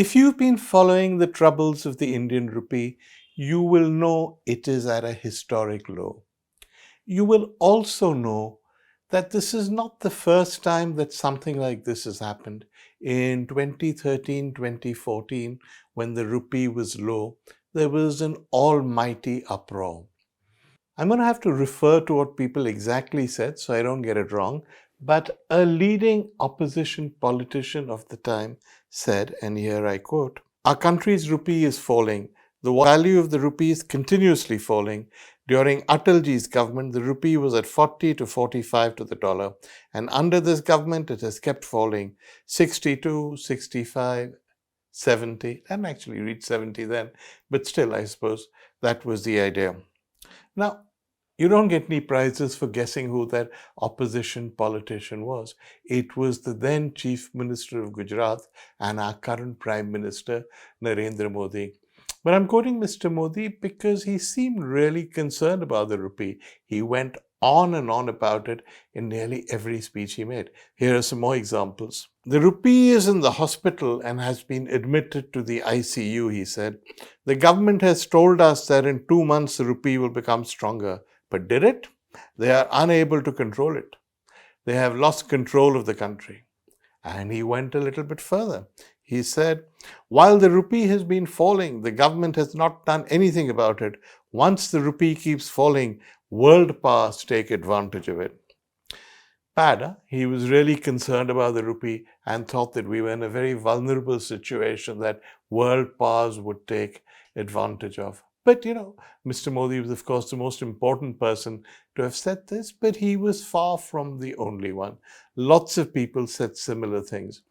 If you've been following the troubles of the Indian rupee, you will know it is at a historic low. You will also know that this is not the first time that something like this has happened. In 2013, 2014, when the rupee was low, there was an almighty uproar. I'm going to have to refer to what people exactly said so I don't get it wrong, but a leading opposition politician of the time said, and here I quote, "Our country's rupee is falling. The value of the rupee is continuously falling. During Atalji's government, the rupee was at 40 to 45 to the dollar. And under this government, it has kept falling. 62, 65, 70. I didn't actually reach 70 then, but still, I suppose that was the idea." Now, you don't get any prizes for guessing who that opposition politician was. It was the then Chief Minister of Gujarat and our current Prime Minister, Narendra Modi. But I'm quoting Mr. Modi because he seemed really concerned about the rupee. He went on and on about it in nearly every speech he made. Here are some more examples. "The rupee is in the hospital and has been admitted to the ICU," he said. "The government has told us that in 2 months the rupee will become stronger. But did it? They are unable to control it. They have lost control of the country." And he went a little bit further. He said, "While the rupee has been falling, the government has not done anything about it. Once the rupee keeps falling, world powers take advantage of it." Bad, he was really concerned about the rupee and thought that we were in a very vulnerable situation that world powers would take advantage of. But, Mr. Modi was, of course, the most important person to have said this, but he was far from the only one. Lots of people said similar things.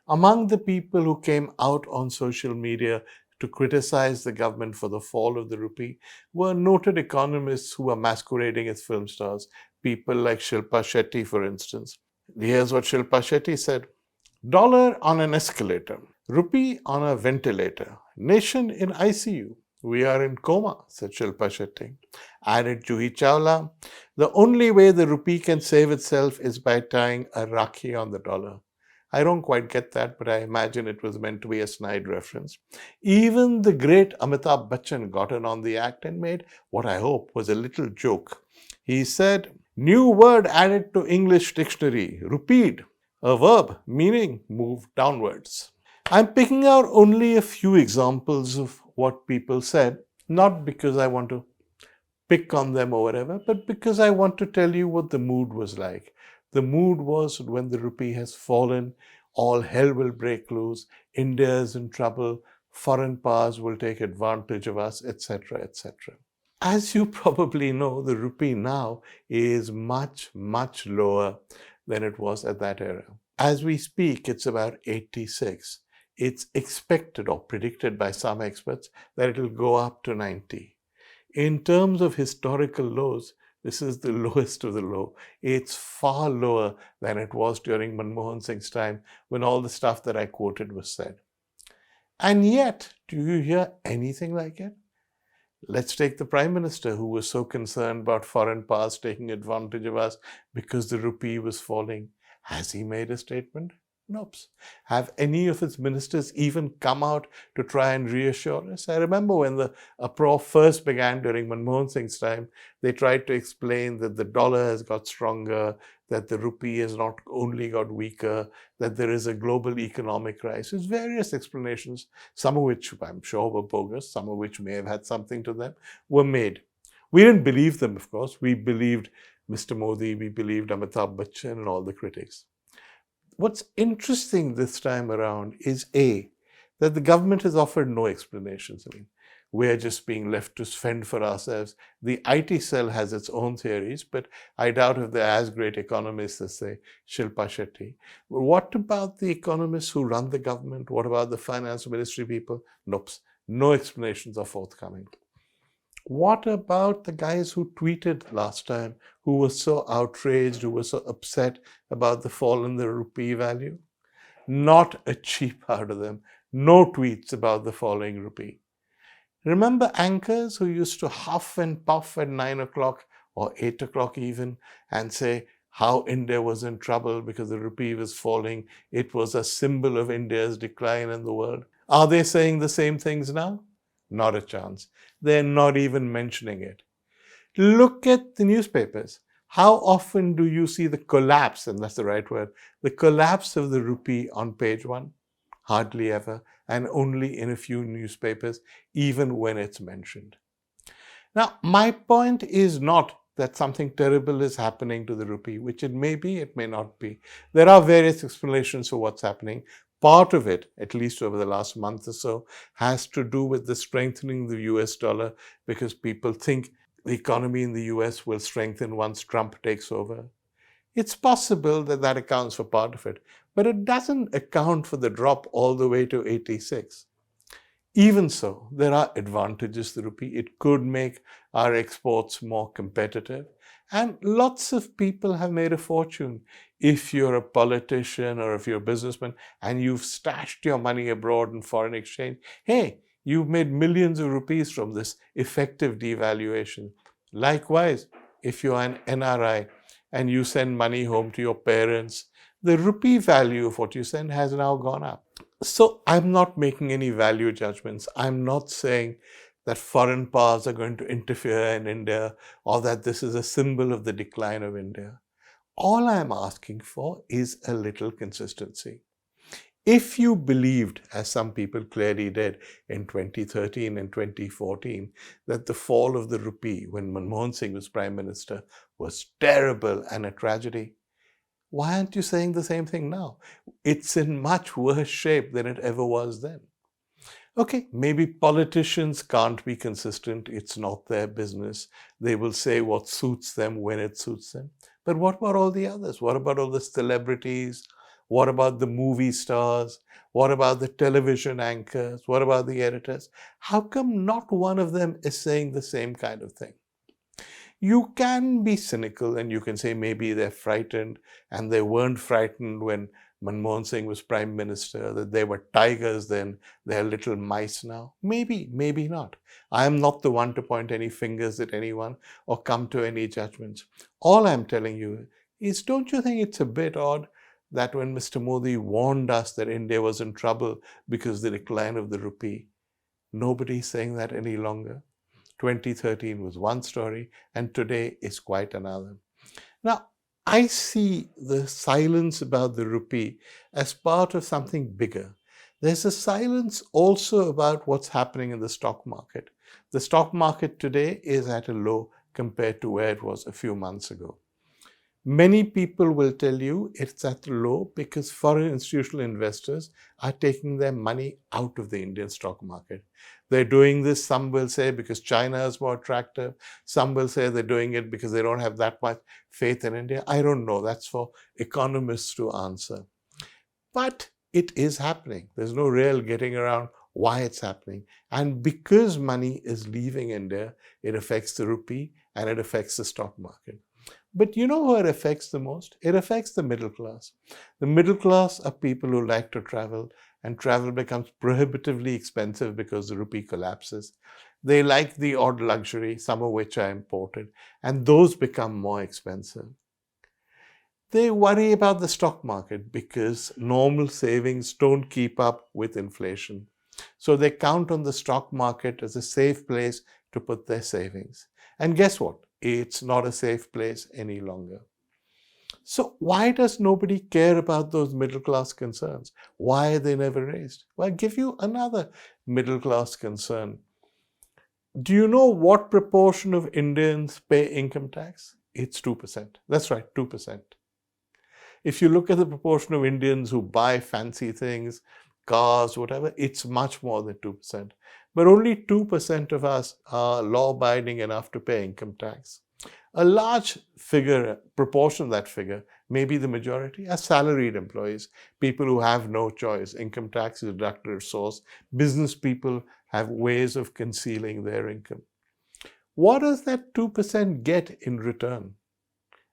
Among the people who came out on social media to criticize the government for the fall of the rupee were noted economists who were masquerading as film stars, people like Shilpa Shetty, for instance. Here's what Shilpa Shetty said. "Dollar on an escalator, rupee on a ventilator, nation in ICU. We are in coma," said Shilpa Shetty. Added Juhi Chawla, "The only way the rupee can save itself is by tying a rakhi on the dollar." I don't quite get that, but I imagine it was meant to be a snide reference. Even the great Amitabh Bachchan got in on the act and made what I hope was a little joke. He said, "New word added to English dictionary, rupeed, a verb meaning move downwards." I'm picking out only a few examples of what people said, not because I want to pick on them or whatever, but because I want to tell you what the mood was like. The mood was when the rupee has fallen, all hell will break loose, India is in trouble, foreign powers will take advantage of us, etc., etc. As you probably know, the rupee now is much, much lower than it was at that era. As we speak, it's about 86. It's expected or predicted by some experts that it will go up to 90. In terms of historical lows, this is the lowest of the low. It's far lower than it was during Manmohan Singh's time when all the stuff that I quoted was said. And yet, do you hear anything like it? Let's take the Prime Minister, who was so concerned about foreign powers taking advantage of us because the rupee was falling. Has he made a statement? Nope. Have any of his ministers even come out to try and reassure us? I remember when the uproar first began during Manmohan Singh's time, they tried to explain that the dollar has got stronger, that the rupee has not only got weaker, that there is a global economic crisis. Various explanations, some of which I'm sure were bogus, some of which may have had something to them, were made. We didn't believe them, of course. We believed Mr. Modi, we believed Amitabh Bachchan and all the critics. What's interesting this time around is A, that the government has offered no explanations. We're just being left to fend for ourselves. The IT cell has its own theories, but I doubt if they're as great economists as, say, Shilpa Shetty. What about the economists who run the government? What about the finance ministry people? Nope, no explanations are forthcoming. What about the guys who tweeted last time, who were so outraged, who were so upset about the fall in the rupee value? Not a cheep out of them. No tweets about the falling rupee. Remember anchors who used to huff and puff at 9 o'clock or 8 o'clock even and say how India was in trouble because the rupee was falling. It was a symbol of India's decline in the world. Are they saying the same things now? Not a chance. They're not even mentioning it. Look at the newspapers. How often do you see the collapse, and that's the right word, the collapse of the rupee on page one? Hardly ever, and only in a few newspapers, even when it's mentioned. Now, my point is not that something terrible is happening to the rupee, which it may be, it may not be. There are various explanations for what's happening. Part of it, at least over the last month or so, has to do with the strengthening of the US dollar because people think the economy in the US will strengthen once Trump takes over. It's possible that that accounts for part of it, but it doesn't account for the drop all the way to 86. Even so, there are advantages to the rupee. It could make our exports more competitive. And lots of people have made a fortune. If you're a politician or if you're a businessman and you've stashed your money abroad in foreign exchange, hey, you've made millions of rupees from this effective devaluation. Likewise, if you're an NRI and you send money home to your parents, the rupee value of what you send has now gone up. So I'm not making any value judgments. I'm not saying that foreign powers are going to interfere in India or that this is a symbol of the decline of India. All I'm asking for is a little consistency. If you believed, as some people clearly did in 2013 and 2014, that the fall of the rupee when Manmohan Singh was Prime Minister was terrible and a tragedy, why aren't you saying the same thing now? It's in much worse shape than it ever was then. Okay, maybe politicians can't be consistent. It's not their business. They will say what suits them when it suits them. But what about all the others? What about all the celebrities? What about the movie stars? What about the television anchors? What about the editors? How come not one of them is saying the same kind of thing? You can be cynical and you can say maybe they're frightened and they weren't frightened when Manmohan Singh was Prime Minister, that they were tigers then, they're little mice now. Maybe, maybe not. I am not the one to point any fingers at anyone or come to any judgments. All I'm telling you is, don't you think it's a bit odd that when Mr. Modi warned us that India was in trouble because of the decline of the rupee, nobody's saying that any longer? 2013 was one story and today is quite another. Now, I see the silence about the rupee as part of something bigger. There's a silence also about what's happening in the stock market. The stock market today is at a low compared to where it was a few months ago. Many people will tell you it's at the low because foreign institutional investors are taking their money out of the Indian stock market. They're doing this, some will say, because China is more attractive. Some will say they're doing it because they don't have that much faith in India. I don't know. That's for economists to answer. But it is happening. There's no real getting around why it's happening. And because money is leaving India, it affects the rupee and it affects the stock market. But you know who it affects the most? It affects the middle class. The middle class are people who like to travel, and travel becomes prohibitively expensive because the rupee collapses. They like the odd luxury, some of which are imported, and those become more expensive. They worry about the stock market because normal savings don't keep up with inflation. So they count on the stock market as a safe place to put their savings. And guess what? It's not a safe place any longer. So why does nobody care about those middle class concerns? Why are they never raised? Well, I'll give you another middle class concern. Do you know what proportion of Indians pay income tax? It's 2%. That's right, 2%. If you look at the proportion of Indians who buy fancy things, cars, whatever, it's much more than 2%. But only 2% of us are law-abiding enough to pay income tax. A large figure, proportion of that figure, maybe the majority, are salaried employees, people who have no choice. Income tax is a deductive source. Business people have ways of concealing their income. What does that 2% get in return?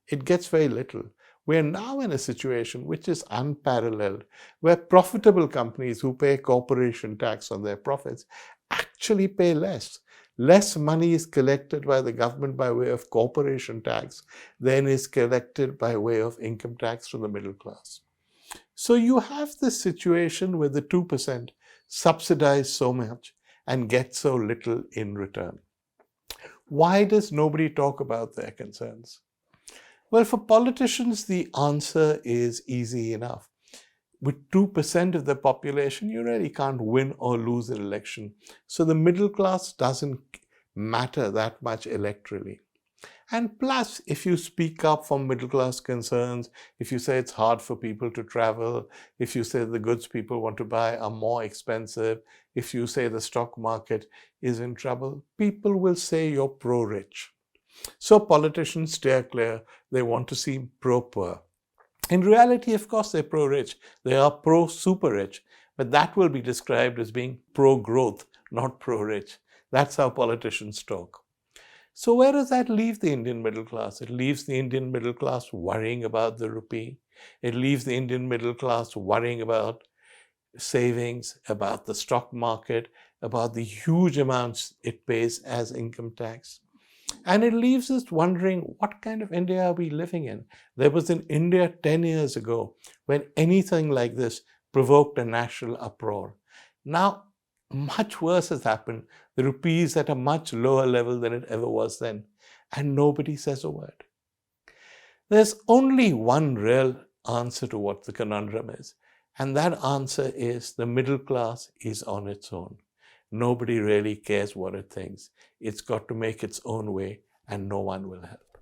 It gets very little. We're now in a situation which is unparalleled, where profitable companies who pay corporation tax on their profits actually pay less. Less money is collected by the government by way of corporation tax than is collected by way of income tax from the middle class. So you have this situation where the 2% subsidize so much, and get so little in return? Why does nobody talk about their concerns? Well, for politicians, the answer is easy enough. With 2% of the population, you really can't win or lose an election. So the middle class doesn't matter that much electorally. And plus, if you speak up for middle class concerns, if you say it's hard for people to travel, if you say the goods people want to buy are more expensive, if you say the stock market is in trouble, people will say you're pro-rich. So politicians steer clear. They want to seem pro-poor. In reality, of course, they're pro-rich. They are pro-super-rich. But that will be described as being pro-growth, not pro-rich. That's how politicians talk. So where does that leave the Indian middle class? It leaves the Indian middle class worrying about the rupee. It leaves the Indian middle class worrying about savings, about the stock market, about the huge amounts it pays as income tax. And it leaves us wondering, what kind of India are we living in? There was an India 10 years ago when anything like this provoked a national uproar. Now, much worse has happened. The rupee is at a much lower level than it ever was then, and nobody says a word. There's only one real answer to what the conundrum is, and that answer is the middle class is on its own. Nobody really cares what it thinks. It's got to make its own way, and no one will help.